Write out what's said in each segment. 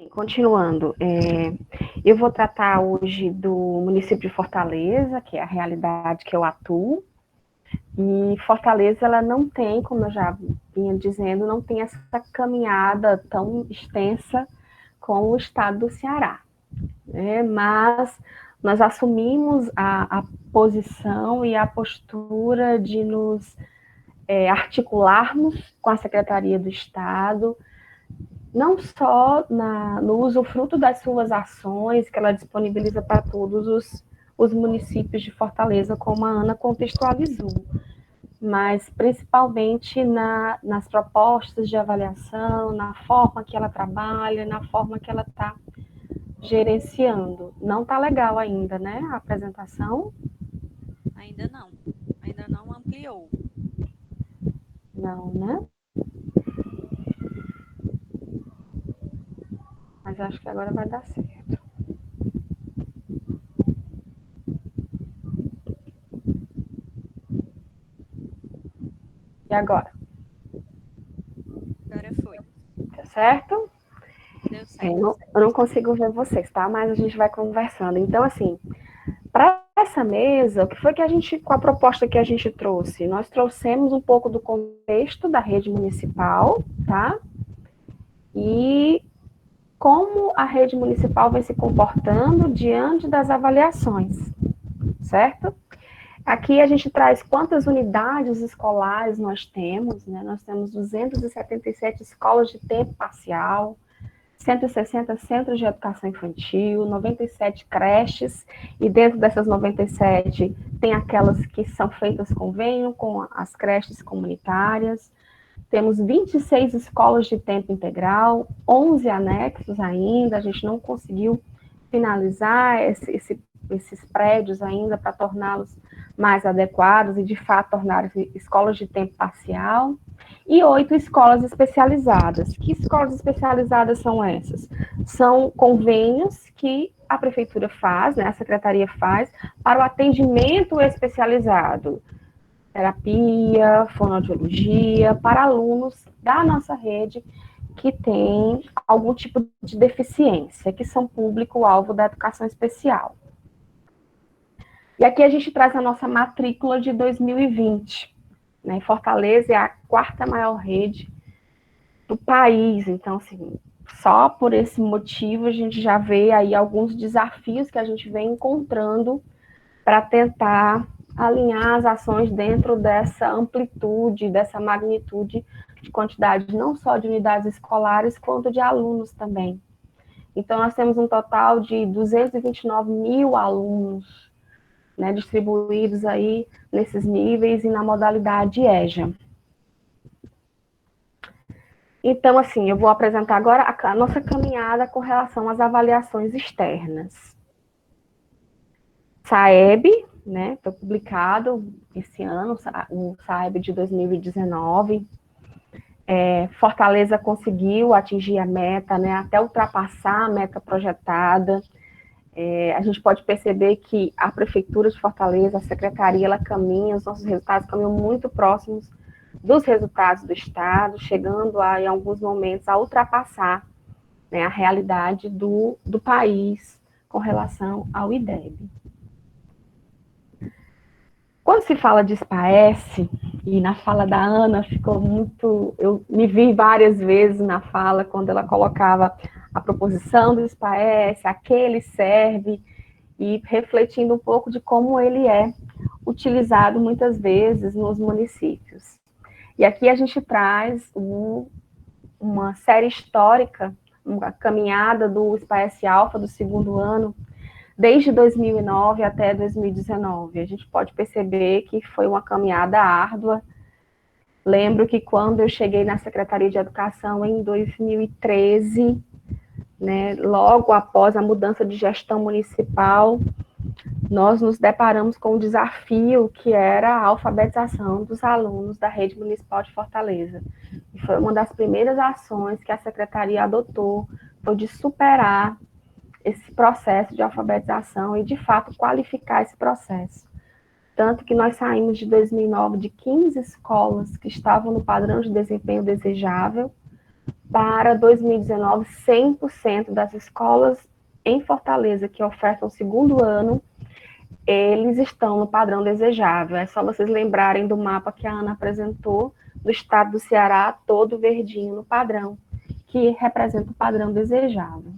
Continuando, eu vou tratar hoje do município de Fortaleza, que é a realidade que eu atuo. E Fortaleza, ela não tem, como eu já vinha dizendo, não tem essa caminhada tão extensa com o estado do Ceará, né? Mas nós assumimos a posição e a postura de nos articularmos com a Secretaria do Estado, não só no usufruto das suas ações, que ela disponibiliza para todos os municípios de Fortaleza, como a Ana contextualizou, mas principalmente nas propostas de avaliação, na forma que ela trabalha, na forma que ela está gerenciando. Não está legal ainda, né, a apresentação? Ainda não ampliou. Não, né? Mas acho que agora vai dar certo. E agora? Agora foi. Tá certo? Deu Eu certo. não consigo ver vocês, tá? Mas a gente vai conversando. Então, assim, para essa mesa, o que foi que a gente, com a proposta que a gente trouxe? Nós trouxemos um pouco do contexto da rede municipal, tá? E como a rede municipal vem se comportando diante das avaliações, certo? Aqui a gente traz quantas unidades escolares nós temos, né? Nós temos 277 escolas de tempo parcial, 160 centros de educação infantil, 97 creches, e dentro dessas 97 tem aquelas que são feitas convênio com as creches comunitárias. Temos 26 escolas de tempo integral, 11 anexos ainda, a gente não conseguiu finalizar esses prédios ainda para torná-los mais adequados e, de fato, tornar escolas de tempo parcial. E 8 escolas especializadas. Que escolas especializadas são essas? São convênios que a prefeitura faz, né, a secretaria faz, para o atendimento especializado, terapia, fonoaudiologia, para alunos da nossa rede que tem algum tipo de deficiência, que são público-alvo da educação especial. E aqui a gente traz a nossa matrícula de 2020. Né? Fortaleza é a quarta maior rede do país, então, assim, só por esse motivo a gente já vê aí alguns desafios que a gente vem encontrando para tentar alinhar as ações dentro dessa amplitude, dessa magnitude de quantidade, não só de unidades escolares, quanto de alunos também. Então, nós temos um total de 229 mil alunos, né, distribuídos aí nesses níveis e na modalidade EJA. Então, assim, eu vou apresentar agora a nossa caminhada com relação às avaliações externas. SAEB, né, foi publicado esse ano, o SAEB de 2019. Fortaleza conseguiu atingir a meta, né, até ultrapassar a meta projetada. A gente pode perceber que a Prefeitura de Fortaleza, a Secretaria, ela caminha, os nossos resultados caminham muito próximos dos resultados do Estado, chegando a, em alguns momentos, a ultrapassar, né, a realidade do país com relação ao IDEB. Quando se fala de SPAES, e na fala da Ana ficou muito... Eu me vi várias vezes na fala, quando ela colocava a proposição do SPAES, a que ele serve, e refletindo um pouco de como ele é utilizado muitas vezes nos municípios. E aqui a gente traz uma série histórica, uma caminhada do SPAES Alfa do segundo ano, desde 2009 até 2019. A gente pode perceber que foi uma caminhada árdua. Lembro que quando eu cheguei na Secretaria de Educação em 2013, né, logo após a mudança de gestão municipal, nós nos deparamos com um desafio que era a alfabetização dos alunos da rede municipal de Fortaleza. E foi uma das primeiras ações que a Secretaria adotou, foi de superar esse processo de alfabetização e, de fato, qualificar esse processo. Tanto que nós saímos de 2009 de 15 escolas que estavam no padrão de desempenho desejável para 2019, 100% das escolas em Fortaleza que ofertam o segundo ano, eles estão no padrão desejável. É só vocês lembrarem do mapa que a Ana apresentou, do estado do Ceará, todo verdinho no padrão, que representa o padrão desejável.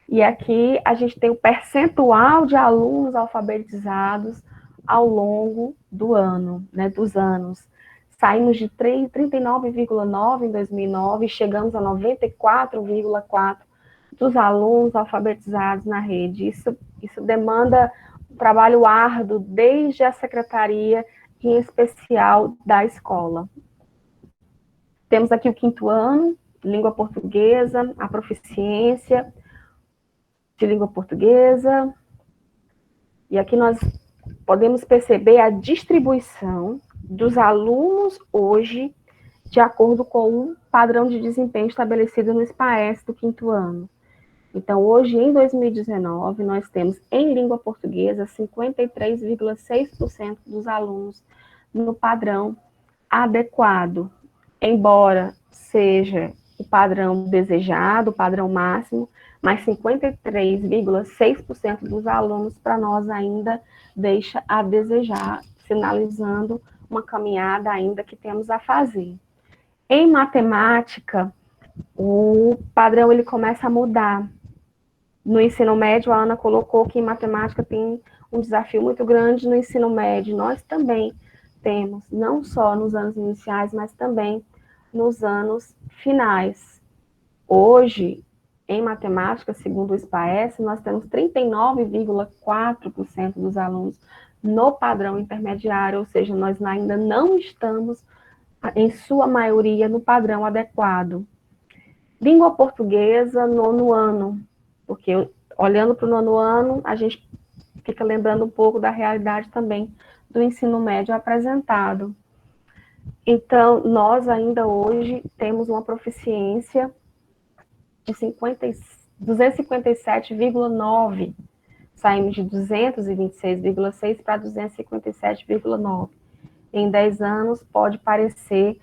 E aqui a gente tem o percentual de alunos alfabetizados ao longo do ano, né, dos anos. Saímos de 39,9 em 2009 e chegamos a 94,4 dos alunos alfabetizados na rede. Isso demanda um trabalho árduo desde a secretaria, em especial da escola. Temos aqui o 5º ano, língua portuguesa, a proficiência de língua portuguesa. E aqui nós podemos perceber a distribuição dos alunos hoje de acordo com o padrão de desempenho estabelecido no SPAES do 5º ano. Então, hoje, em 2019, nós temos em língua portuguesa 53,6% dos alunos no padrão adequado, embora seja o padrão desejado, o padrão máximo, mas 53,6% dos alunos para nós ainda deixa a desejar, sinalizando uma caminhada ainda que temos a fazer. Em matemática, o padrão ele começa a mudar. No ensino médio, a Ana colocou que em matemática tem um desafio muito grande no ensino médio. Nós também temos, não só nos anos iniciais, mas também nos anos finais. Hoje, em matemática, segundo o SPAES, nós temos 39,4% dos alunos no padrão intermediário, ou seja, nós ainda não estamos, em sua maioria, no padrão adequado. Língua portuguesa, 9º ano, porque olhando para o 9º ano, a gente fica lembrando um pouco da realidade também do ensino médio apresentado. Então, nós ainda hoje temos uma proficiência de 257,9. Saímos de 226,6 para 257,9. Em 10 anos, pode parecer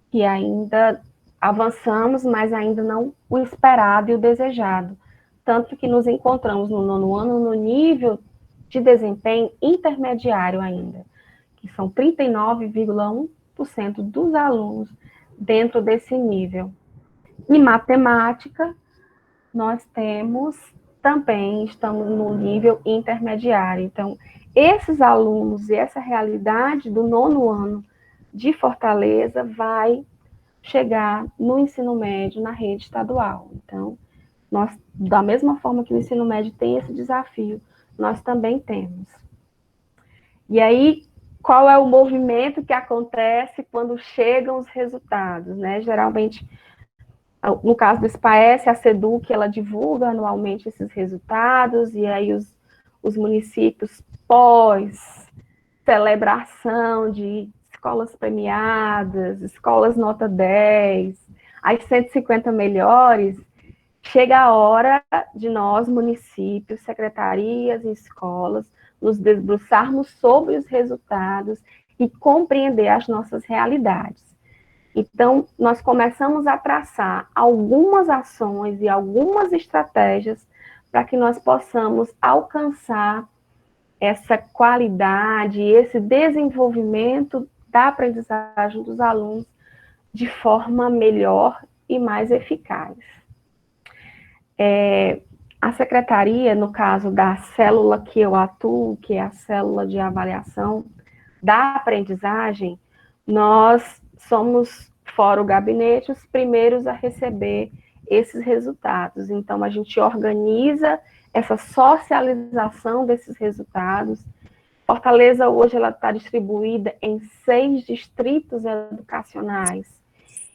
que ainda avançamos, mas ainda não o esperado e o desejado. Tanto que nos encontramos no 9º ano no nível de desempenho intermediário ainda, que são 39,1% dos alunos dentro desse nível. Em matemática, nós temos também, estamos no nível intermediário. Então, esses alunos e essa realidade do 9º ano de Fortaleza vai chegar no ensino médio na rede estadual. Então, nós, da mesma forma que o ensino médio tem esse desafio, nós também temos. E aí, qual é o movimento que acontece quando chegam os resultados, né? Geralmente, no caso do SPAES, a SEDUC, ela divulga anualmente esses resultados, e aí os municípios, pós celebração de escolas premiadas, escolas nota 10, as 150 melhores, chega a hora de nós, municípios, secretarias e escolas, nos debruçarmos sobre os resultados e compreender as nossas realidades. Então, nós começamos a traçar algumas ações e algumas estratégias para que nós possamos alcançar essa qualidade, esse desenvolvimento da aprendizagem dos alunos de forma melhor e mais eficaz. A secretaria, no caso da célula que eu atuo, que é a célula de avaliação da aprendizagem, nós somos, fora o gabinete, os primeiros a receber esses resultados. Então, a gente organiza essa socialização desses resultados. Fortaleza, hoje, ela está distribuída em 6 distritos educacionais.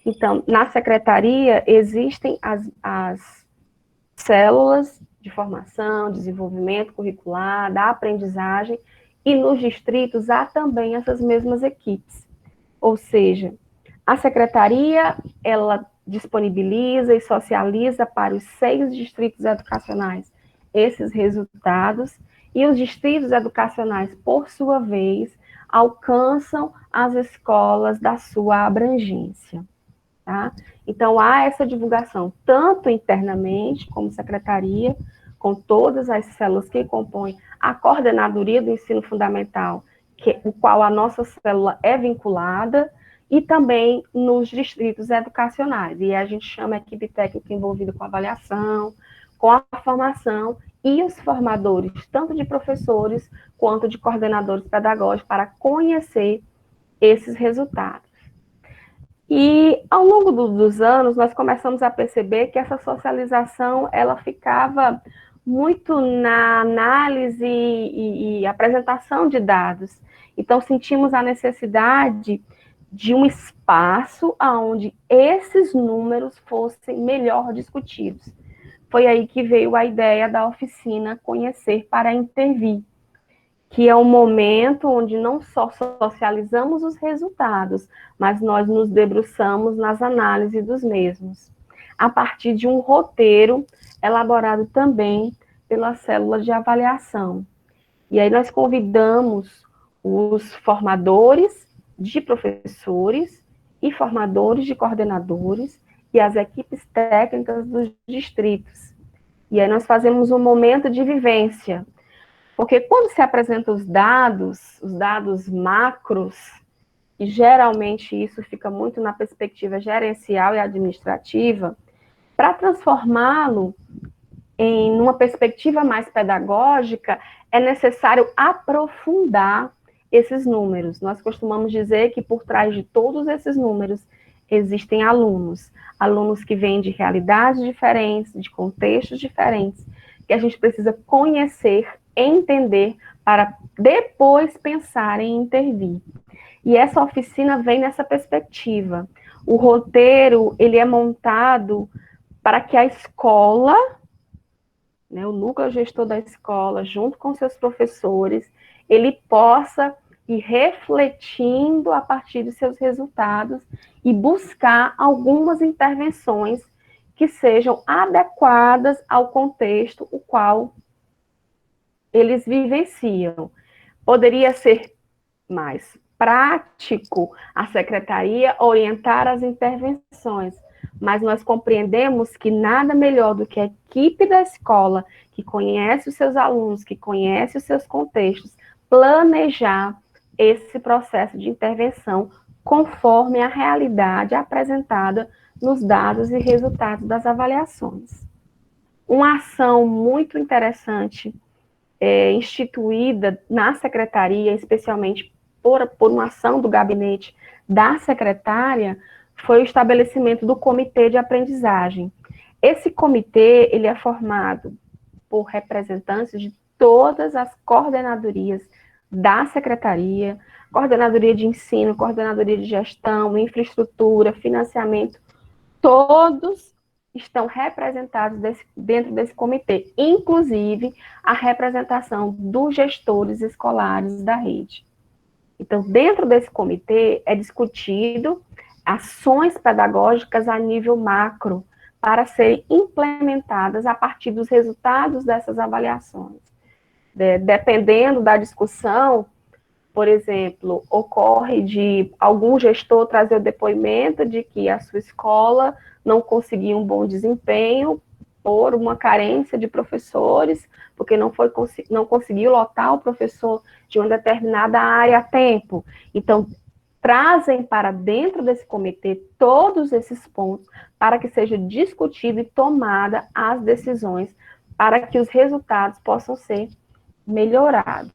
Então, na secretaria, existem as células de formação, desenvolvimento curricular, da aprendizagem, e nos distritos há também essas mesmas equipes. Ou seja, a secretaria, ela disponibiliza e socializa para os 6 distritos educacionais esses resultados, e os distritos educacionais, por sua vez, alcançam as escolas da sua abrangência. tá? Então, há essa divulgação, tanto internamente, como secretaria, com todas as células que compõem a coordenadoria do ensino fundamental, o qual a nossa célula é vinculada, e também nos distritos educacionais. E a gente chama a equipe técnica envolvida com a avaliação, com a formação, e os formadores, tanto de professores quanto de coordenadores pedagógicos, para conhecer esses resultados. E ao longo dos anos, nós começamos a perceber que essa socialização, ela ficava muito na análise e apresentação de dados. Então, sentimos a necessidade de um espaço onde esses números fossem melhor discutidos. Foi aí que veio a ideia da oficina Conhecer para Intervir, que é um momento onde não só socializamos os resultados, mas nós nos debruçamos nas análises dos mesmos, a partir de um roteiro elaborado também pela célula de avaliação. E aí nós convidamos os formadores de professores e formadores de coordenadores e as equipes técnicas dos distritos. E aí nós fazemos um momento de vivência, porque quando se apresentam os dados macros, e geralmente isso fica muito na perspectiva gerencial e administrativa, para transformá-lo em uma perspectiva mais pedagógica, é necessário aprofundar esses números. Nós costumamos dizer que por trás de todos esses números existem alunos que vêm de realidades diferentes, de contextos diferentes, que a gente precisa conhecer, entender, para depois pensar em intervir. E essa oficina vem nessa perspectiva. O roteiro, ele é montado para que a escola, né, o núcleo gestor da escola, junto com seus professores, ele possa ir refletindo a partir de seus resultados e buscar algumas intervenções que sejam adequadas ao contexto o qual eles vivenciam. Poderia ser mais prático a secretaria orientar as intervenções, mas nós compreendemos que nada melhor do que a equipe da escola, que conhece os seus alunos, que conhece os seus contextos, planejar esse processo de intervenção conforme a realidade apresentada nos dados e resultados das avaliações. Uma ação muito interessante instituída na secretaria, especialmente por uma ação do gabinete da secretária, foi o estabelecimento do comitê de aprendizagem. Esse comitê, ele é formado por representantes de todas as coordenadorias da secretaria, coordenadoria de ensino, coordenadoria de gestão, infraestrutura, financiamento, todos estão representados dentro desse comitê, inclusive a representação dos gestores escolares da rede. Então, dentro desse comitê é discutido ações pedagógicas a nível macro para serem implementadas a partir dos resultados dessas avaliações. Dependendo da discussão, por exemplo, ocorre de algum gestor trazer o depoimento de que a sua escola não conseguiu um bom desempenho por uma carência de professores, porque não conseguiu lotar o professor de uma determinada área a tempo. Então, trazem para dentro desse comitê todos esses pontos para que seja discutido e tomada as decisões para que os resultados possam ser melhorados.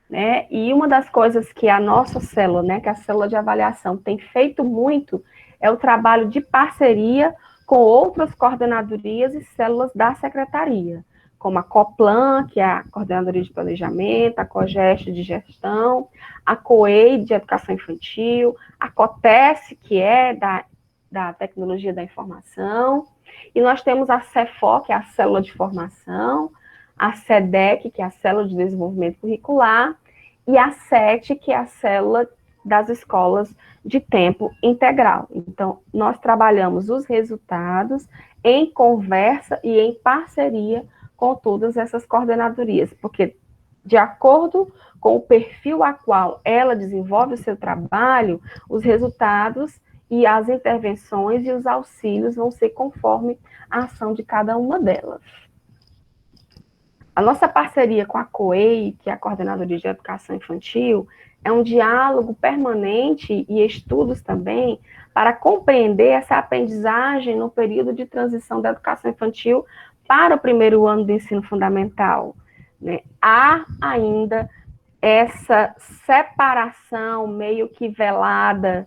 Né? E uma das coisas que a nossa célula, né, que a célula de avaliação tem feito muito, é o trabalho de parceria com outras coordenadorias e células da secretaria, como a COPLAN, que é a Coordenadoria de Planejamento, a COGEST de Gestão, a COEI de Educação Infantil, a COTES, que é da Tecnologia da Informação, e nós temos a CEFO, que é a Célula de Formação, a SEDEC, que é a Célula de Desenvolvimento Curricular, e a SET, que é a Célula das Escolas de Tempo Integral. Então, nós trabalhamos os resultados em conversa e em parceria com todas essas coordenadorias, porque de acordo com o perfil a qual ela desenvolve o seu trabalho, os resultados e as intervenções e os auxílios vão ser conforme a ação de cada uma delas. A nossa parceria com a COEI, que é a Coordenadoria de Educação Infantil, é um diálogo permanente e estudos também para compreender essa aprendizagem no período de transição da educação infantil para o primeiro ano do ensino fundamental. Né? Há ainda essa separação meio que velada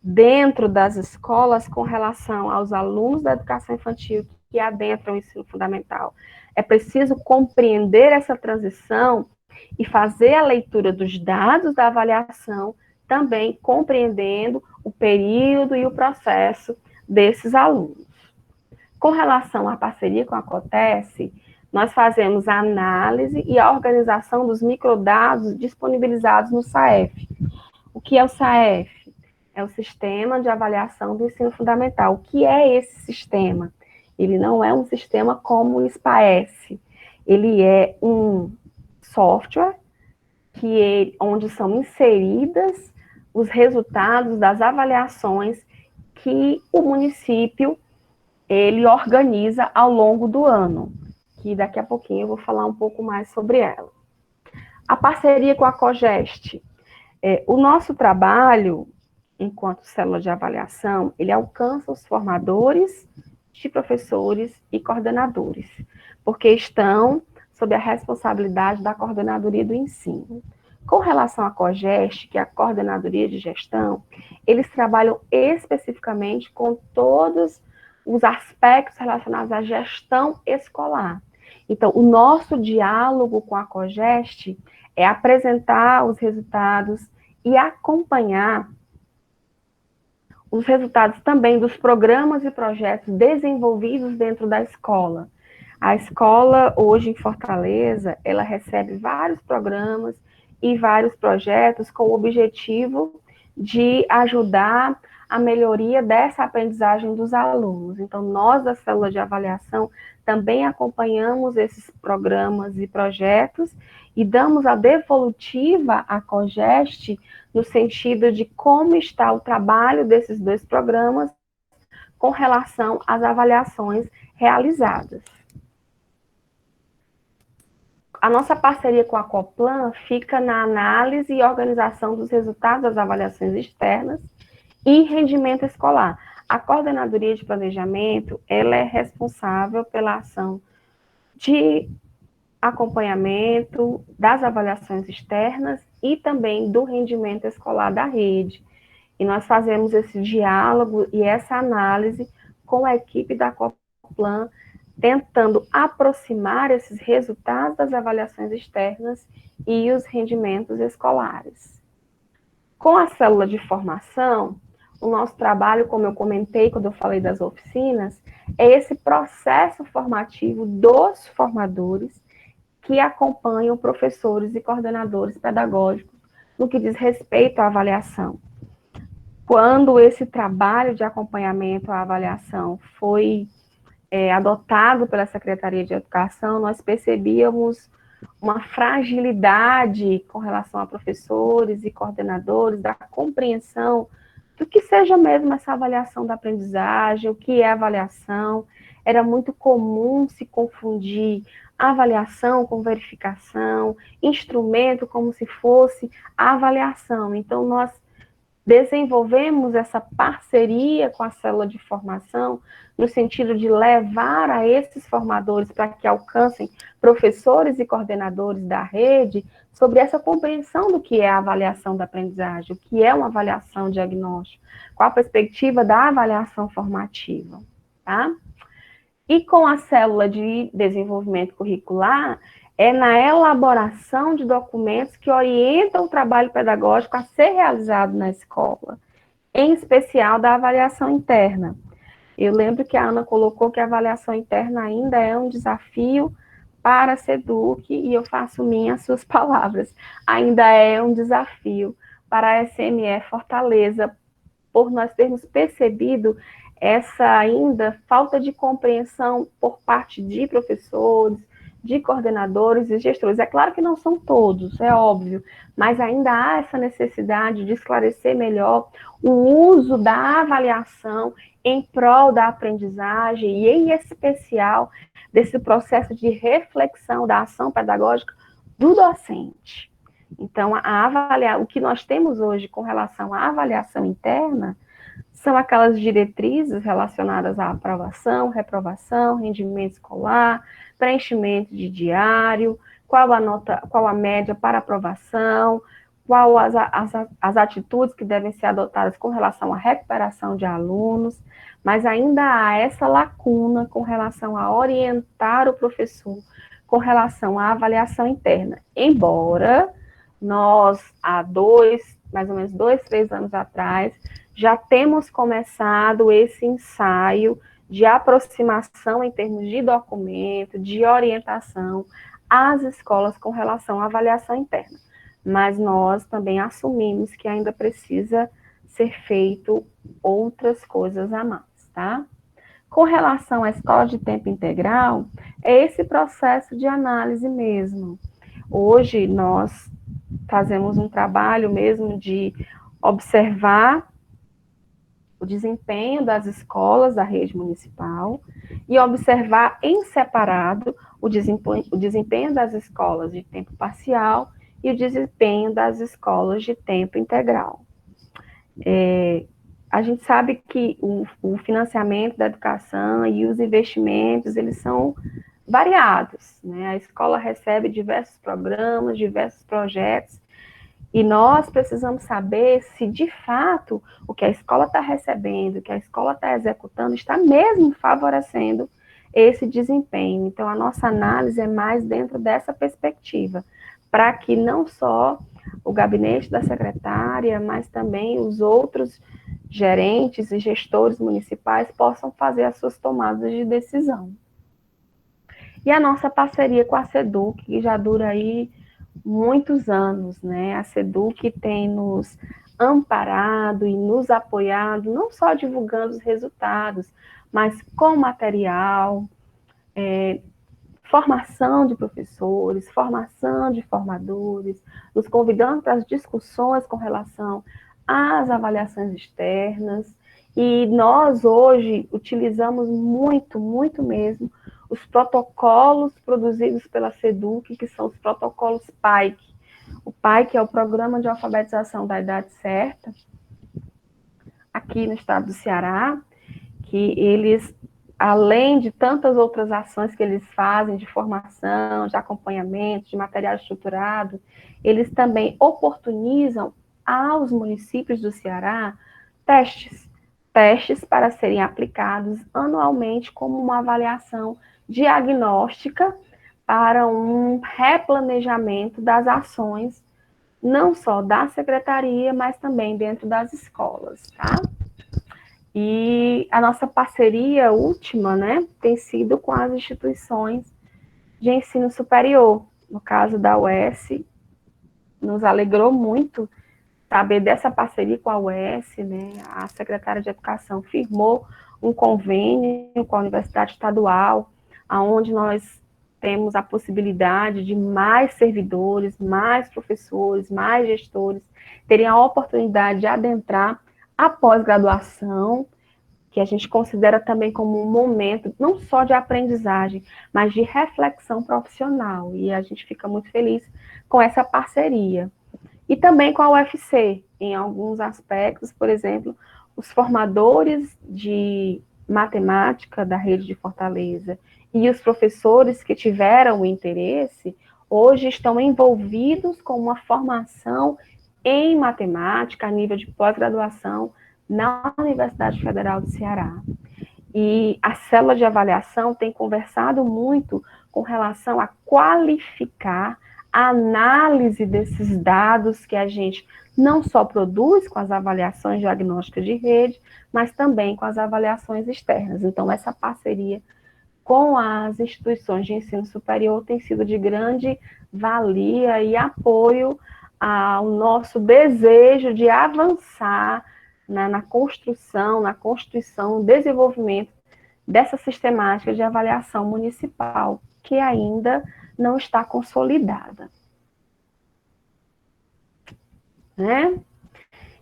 dentro das escolas com relação aos alunos da educação infantil que adentram o ensino fundamental. É preciso compreender essa transição e fazer a leitura dos dados da avaliação, também compreendendo o período e o processo desses alunos. Com relação à parceria com a COTES, nós fazemos a análise e a organização dos microdados disponibilizados no SAEF. O que é o SAEF? É o Sistema de Avaliação do Ensino Fundamental. O que é esse sistema? Ele não é um sistema como o SPAES. Ele é um software onde são inseridas os resultados das avaliações que o município ele organiza ao longo do ano, que daqui a pouquinho eu vou falar um pouco mais sobre ela. A parceria com a COGEST. O nosso trabalho, enquanto célula de avaliação, ele alcança os formadores de professores e coordenadores, porque estão sob a responsabilidade da Coordenadoria do Ensino. Com relação à COGEST, que é a Coordenadoria de Gestão, eles trabalham especificamente com todos os aspectos relacionados à gestão escolar. Então, o nosso diálogo com a COGEST é apresentar os resultados e acompanhar os resultados também dos programas e projetos desenvolvidos dentro da escola. A escola, hoje em Fortaleza, ela recebe vários programas e vários projetos com o objetivo de ajudar a melhoria dessa aprendizagem dos alunos. Então, nós da célula de avaliação também acompanhamos esses programas e projetos e damos a devolutiva à COGEST no sentido de como está o trabalho desses dois programas com relação às avaliações realizadas. A nossa parceria com a Coplan fica na análise e organização dos resultados das avaliações externas e rendimento escolar. A Coordenadoria de Planejamento, ela é responsável pela ação de acompanhamento das avaliações externas e também do rendimento escolar da rede. E nós fazemos esse diálogo e essa análise com a equipe da Coplan, tentando aproximar esses resultados das avaliações externas e os rendimentos escolares. Com a célula de formação, o nosso trabalho, como eu comentei quando eu falei das oficinas, é esse processo formativo dos formadores que acompanham professores e coordenadores pedagógicos no que diz respeito à avaliação. Quando esse trabalho de acompanhamento à avaliação foi adotado pela Secretaria de Educação, nós percebíamos uma fragilidade com relação a professores e coordenadores, da compreensão do que seja mesmo essa avaliação da aprendizagem, o que é avaliação. Era muito comum se confundir avaliação com verificação, instrumento como se fosse a avaliação. Então, nós desenvolvemos essa parceria com a célula de formação no sentido de levar a esses formadores para que alcancem professores e coordenadores da rede sobre essa compreensão do que é a avaliação da aprendizagem, o que é uma avaliação diagnóstica, qual a perspectiva da avaliação formativa, tá? E com a célula de desenvolvimento curricular, é na elaboração de documentos que orientam o trabalho pedagógico a ser realizado na escola, em especial da avaliação interna. Eu lembro que a Ana colocou que a avaliação interna ainda é um desafio para a SEDUC, e eu faço minhas suas palavras. Ainda é um desafio para a SME Fortaleza, por nós termos percebido essa ainda falta de compreensão por parte de professores, de coordenadores e gestores. É claro que não são todos, é óbvio, mas ainda há essa necessidade de esclarecer melhor o uso da avaliação em prol da aprendizagem e, em especial, desse processo de reflexão da ação pedagógica do docente. Então, o que nós temos hoje com relação à avaliação interna são aquelas diretrizes relacionadas à aprovação, reprovação, rendimento escolar, preenchimento de diário, qual a média para aprovação, qual as atitudes que devem ser adotadas com relação à recuperação de alunos, mas ainda há essa lacuna com relação a orientar o professor com relação à avaliação interna. Embora nós, mais ou menos 3 anos atrás, já temos começado esse ensaio de aproximação em termos de documento, de orientação às escolas com relação à avaliação interna. Mas nós também assumimos que ainda precisa ser feito outras coisas a mais, tá? Com relação à escola de tempo integral, é esse processo de análise mesmo. Hoje nós fazemos um trabalho mesmo de observar o desempenho das escolas da rede municipal e observar em separado o desempenho das escolas de tempo parcial e o desempenho das escolas de tempo integral. A gente sabe que o financiamento da educação e os investimentos, eles são variados, né? A escola recebe diversos programas, diversos projetos, e nós precisamos saber se, de fato, o que a escola está recebendo, o que a escola está executando, está mesmo favorecendo esse desempenho. Então, a nossa análise é mais dentro dessa perspectiva, para que não só o gabinete da secretária, mas também os outros gerentes e gestores municipais possam fazer as suas tomadas de decisão. E a nossa parceria com a SEDUC, que já dura aí muitos anos, né? A SEDUC tem nos amparado e nos apoiado, não só divulgando os resultados, mas com material, formação de professores, formação de formadores, nos convidando para as discussões com relação às avaliações externas. E nós hoje utilizamos muito mesmo os protocolos produzidos pela SEDUC, que são os protocolos PAIC. O PAIC é o Programa de Alfabetização da Idade Certa, aqui no estado do Ceará, que eles, além de tantas outras ações que eles fazem de formação, de acompanhamento, de material estruturado, eles também oportunizam aos municípios do Ceará testes para serem aplicados anualmente como uma avaliação diagnóstica para um replanejamento das ações, não só da secretaria, mas também dentro das escolas, tá? E a nossa parceria última, né, tem sido com as instituições de ensino superior. No caso da UES, nos alegrou muito saber dessa parceria com a UES, né? A secretária de Educação firmou um convênio com a Universidade Estadual, onde nós temos a possibilidade de mais servidores, mais professores, mais gestores terem a oportunidade de adentrar a pós-graduação, que a gente considera também como um momento não só de aprendizagem, mas de reflexão profissional. E a gente fica muito feliz com essa parceria. E também com a UFC, em alguns aspectos, por exemplo, os formadores de matemática da rede de Fortaleza e os professores que tiveram o interesse, hoje estão envolvidos com uma formação em matemática a nível de pós-graduação na Universidade Federal do Ceará. E a célula de avaliação tem conversado muito com relação a qualificar a análise desses dados que a gente não só produz com as avaliações diagnósticas de rede, mas também com as avaliações externas. Então, essa parceria com as instituições de ensino superior tem sido de grande valia e apoio ao nosso desejo de avançar na construção, no desenvolvimento dessa sistemática de avaliação municipal, que ainda não está consolidada. Né?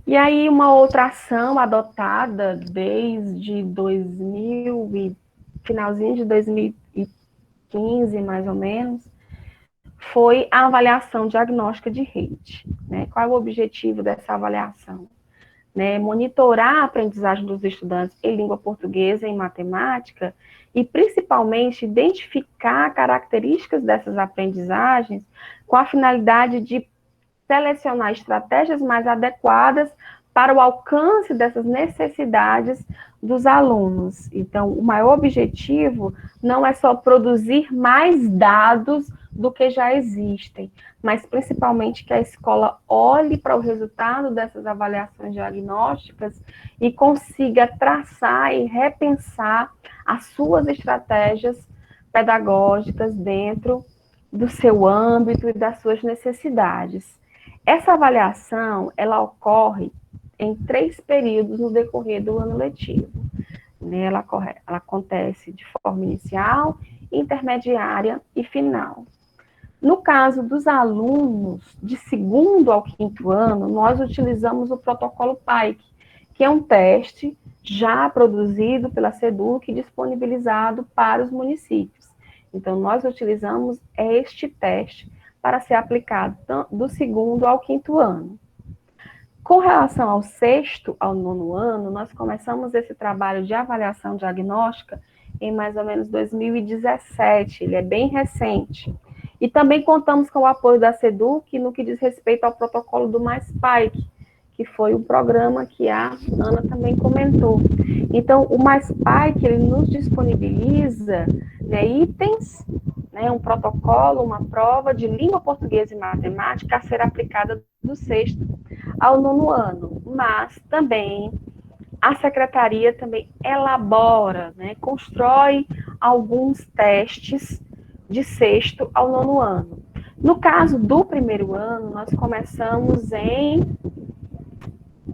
E aí uma outra ação adotada desde finalzinho de 2015, mais ou menos, foi a avaliação diagnóstica de rede. Né? Qual é o objetivo dessa avaliação? Né? Monitorar a aprendizagem dos estudantes em língua portuguesa e em matemática e, principalmente, identificar características dessas aprendizagens com a finalidade de selecionar estratégias mais adequadas para o alcance dessas necessidades dos alunos. Então, o maior objetivo não é só produzir mais dados do que já existem, mas principalmente que a escola olhe para o resultado dessas avaliações diagnósticas e consiga traçar e repensar as suas estratégias pedagógicas dentro do seu âmbito e das suas necessidades. Essa avaliação, ela ocorre em 3 períodos no decorrer do ano letivo. Ela acontece de forma inicial, intermediária e final. No caso dos alunos de 2º ao 5º ano, nós utilizamos o protocolo PAIC, que é um teste já produzido pela SEDUC e disponibilizado para os municípios. Então, nós utilizamos este teste para ser aplicado do 2º ao 5º ano. Com relação ao 6º ao 9º ano, nós começamos esse trabalho de avaliação diagnóstica em mais ou menos 2017, ele é bem recente. E também contamos com o apoio da SEDUC no que diz respeito ao protocolo do Mais PAIC, que foi o programa que a Ana também comentou. Então, o Mais PAIC, ele nos disponibiliza, né, itens, né, um protocolo, uma prova de língua portuguesa e matemática a ser aplicada do 6º ao 9º ano, mas também a secretaria também elabora, né, constrói alguns testes de 6º ao 9º ano. No caso do 1º ano, nós começamos em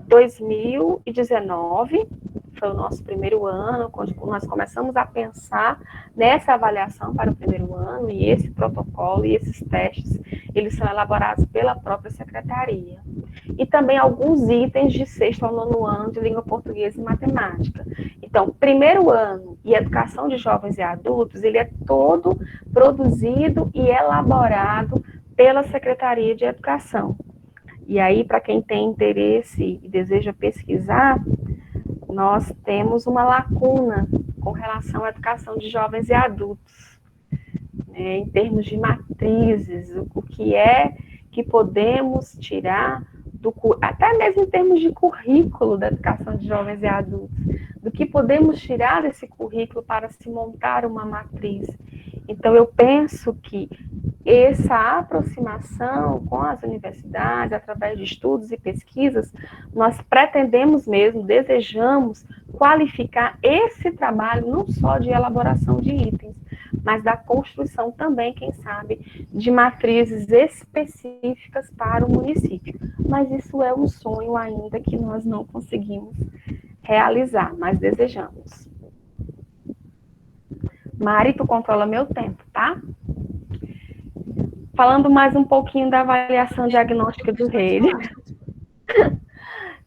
2019, foi o nosso 1º ano, quando nós começamos a pensar nessa avaliação para o 1º ano, e esse protocolo e esses testes, eles são elaborados pela própria secretaria. E também alguns itens de 6º ao 9º ano de língua portuguesa e matemática. Então, 1º ano e educação de jovens e adultos, ele é todo produzido e elaborado pela Secretaria de Educação. E aí, para quem tem interesse e deseja pesquisar, nós temos uma lacuna com relação à educação de jovens e adultos, né, em termos de matrizes, o que é que podemos tirar, até mesmo em termos de currículo da educação de jovens e adultos, do que podemos tirar desse currículo para se montar uma matriz. Então, eu penso que essa aproximação com as universidades, através de estudos e pesquisas, nós pretendemos mesmo, desejamos qualificar esse trabalho não só de elaboração de itens, mas da construção também, quem sabe, de matrizes específicas para o município. Mas isso é um sonho ainda que nós não conseguimos realizar, mas desejamos. Mari, tu controla meu tempo, tá? Falando mais um pouquinho da avaliação diagnóstica de rede.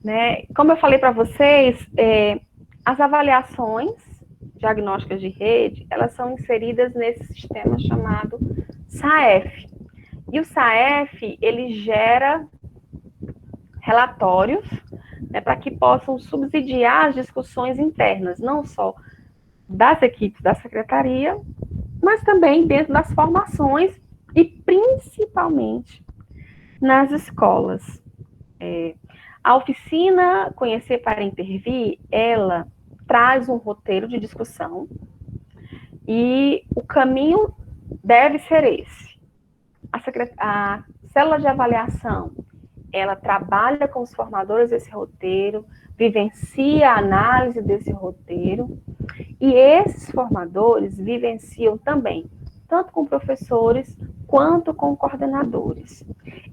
Né? Como eu falei para vocês, as avaliações diagnósticas de rede, elas são inseridas nesse sistema chamado SAEF. E o SAEF, ele gera relatórios, né, para que possam subsidiar as discussões internas, não só das equipes da secretaria, mas também dentro das formações e principalmente nas escolas. A oficina Conhecer para Intervir, ela traz um roteiro de discussão e o caminho deve ser esse. A célula de avaliação, ela trabalha com os formadores desse roteiro, vivencia a análise desse roteiro, e esses formadores vivenciam também, tanto com professores quanto com coordenadores.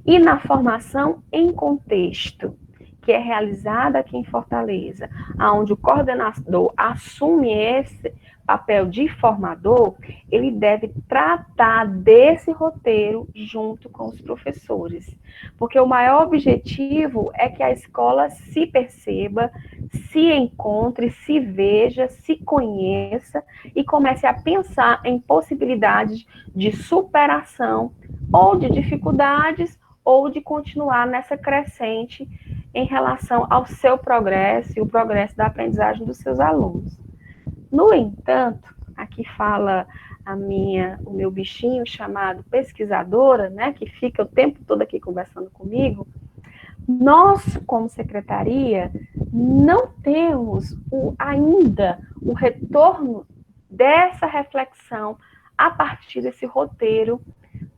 E na formação em contexto, que é realizada aqui em Fortaleza, onde o coordenador assume esse papel de formador, ele deve tratar desse roteiro junto com os professores. Porque o maior objetivo é que a escola se perceba, se encontre, se veja, se conheça e comece a pensar em possibilidades de superação ou de dificuldades ou de continuar nessa crescente em relação ao seu progresso e o progresso da aprendizagem dos seus alunos. No entanto, aqui fala o meu bichinho chamado pesquisadora, né, que fica o tempo todo aqui conversando comigo. Nós, como secretaria, não temos ainda o retorno dessa reflexão a partir desse roteiro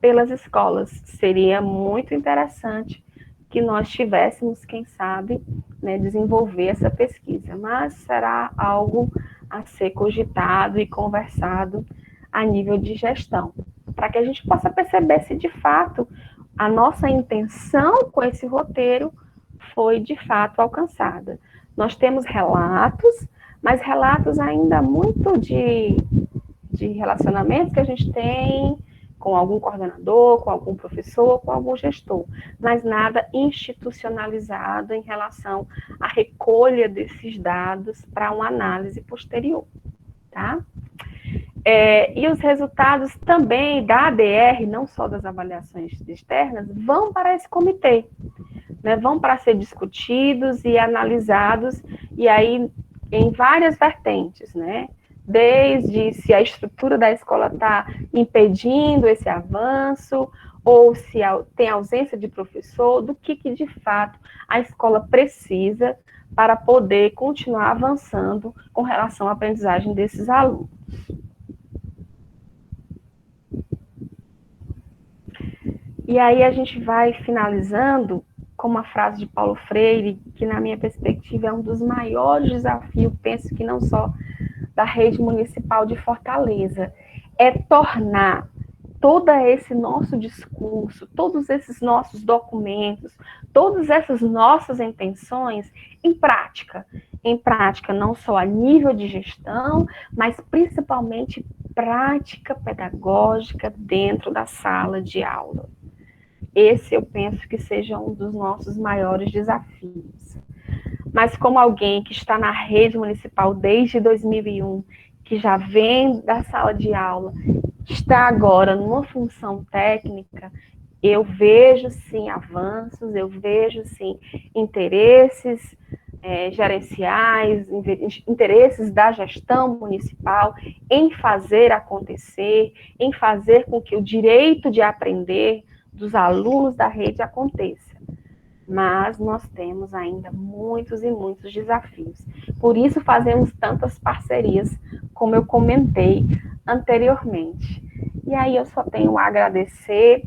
pelas escolas. Seria muito interessante que nós tivéssemos, quem sabe, né, desenvolver essa pesquisa, mas será algo a ser cogitado e conversado a nível de gestão, para que a gente possa perceber se de fato a nossa intenção com esse roteiro foi de fato alcançada. Nós temos relatos, mas relatos ainda muito de relacionamentos que a gente tem com algum coordenador, com algum professor, com algum gestor, mas nada institucionalizado em relação à recolha desses dados para uma análise posterior, tá? E os resultados também da ADR, não só das avaliações externas, vão para esse comitê, né? Vão para ser discutidos e analisados, e aí em várias vertentes, né? Desde se a estrutura da escola está impedindo esse avanço, ou se tem ausência de professor, do que de fato a escola precisa para poder continuar avançando com relação à aprendizagem desses alunos. E aí a gente vai finalizando com uma frase de Paulo Freire, que na minha perspectiva é um dos maiores desafios, penso que não só da rede municipal de Fortaleza, é tornar todo esse nosso discurso, todos esses nossos documentos, todas essas nossas intenções em prática não só a nível de gestão, mas principalmente prática pedagógica dentro da sala de aula. Esse eu penso que seja um dos nossos maiores desafios. Mas como alguém que está na rede municipal desde 2001, que já vem da sala de aula, está agora numa função técnica, eu vejo sim avanços, eu vejo sim interesses gerenciais, interesses da gestão municipal em fazer acontecer, em fazer com que o direito de aprender dos alunos da rede aconteça. Mas nós temos ainda muitos e muitos desafios. Por isso fazemos tantas parcerias, como eu comentei anteriormente. E aí eu só tenho a agradecer